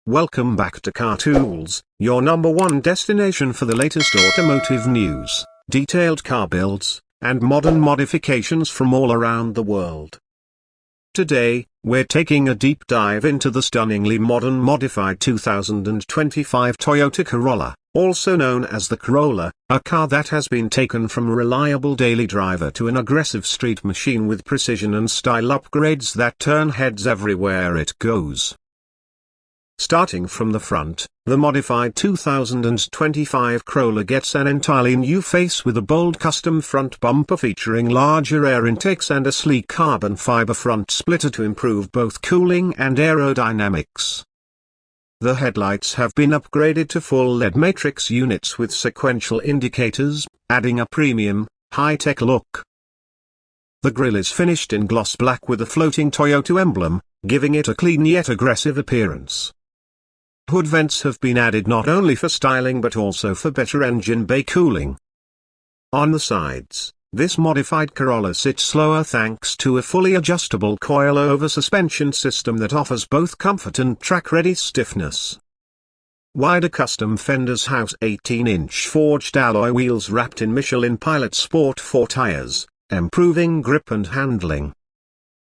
Welcome back to Car Tools, your number one destination for the latest automotive news, detailed car builds, and modern modifications from all around the world. Today, we're taking a deep dive into the stunningly modern modified 2025 Toyota Corolla, also known as the Corolla, a car that has been taken from a reliable daily driver to an aggressive street machine with precision and style upgrades that turn heads everywhere it goes. Starting from the front, the modified 2025 Corolla gets an entirely new face with a bold custom front bumper featuring larger air intakes and a sleek carbon fiber front splitter to improve both cooling and aerodynamics. The headlights have been upgraded to full LED matrix units with sequential indicators, adding a premium, high-tech look. The grille is finished in gloss black with a floating Toyota emblem, giving it a clean yet aggressive appearance. Hood vents have been added not only for styling but also for better engine bay cooling. On the sides, this modified Corolla sits slower thanks to a fully adjustable coil-over suspension system that offers both comfort and track-ready stiffness. Wider custom fenders house 18-inch forged alloy wheels wrapped in Michelin Pilot Sport 4 tires, improving grip and handling.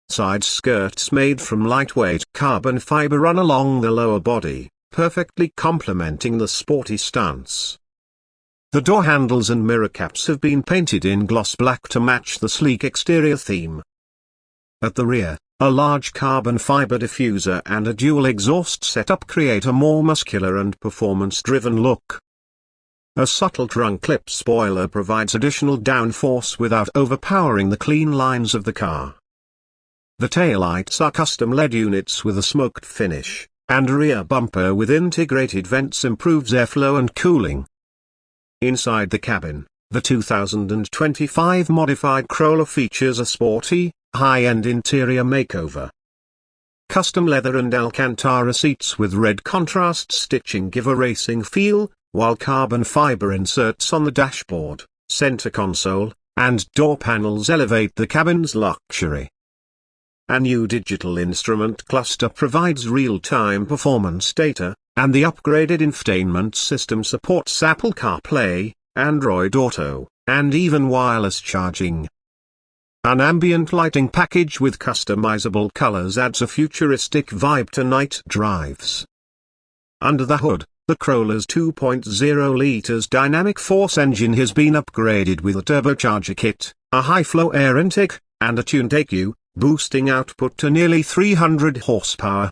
Side skirts made from lightweight carbon fiber run along the lower body, perfectly complementing the sporty stance. The door handles and mirror caps have been painted in gloss black to match the sleek exterior theme. At the rear, a large carbon fiber diffuser and a dual exhaust setup create a more muscular and performance-driven look. A subtle trunk clip spoiler provides additional downforce without overpowering the clean lines of the car. The taillights are custom LED units with a smoked finish, and a rear bumper with integrated vents improves airflow and cooling. Inside the cabin, the 2025 modified Corolla features a sporty, high-end interior makeover. Custom leather and Alcantara seats with red contrast stitching give a racing feel, while carbon fiber inserts on the dashboard, center console, and door panels elevate the cabin's luxury. A new digital instrument cluster provides real-time performance data, and the upgraded infotainment system supports Apple CarPlay, Android Auto, and even wireless charging. An ambient lighting package with customizable colors adds a futuristic vibe to night drives. Under the hood, the Corolla's 2.0 liters dynamic force engine has been upgraded with a turbocharger kit, a high-flow air intake, and a tuned EQ, boosting output to nearly 300 horsepower.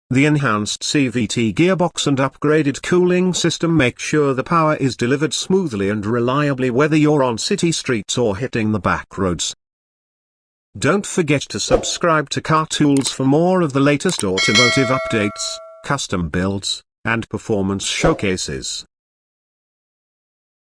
The enhanced CVT gearbox and upgraded cooling system make sure the power is delivered smoothly and reliably whether you're on city streets or hitting the back roads. Don't forget to subscribe to Car Tools for more of the latest automotive updates, custom builds, and performance showcases.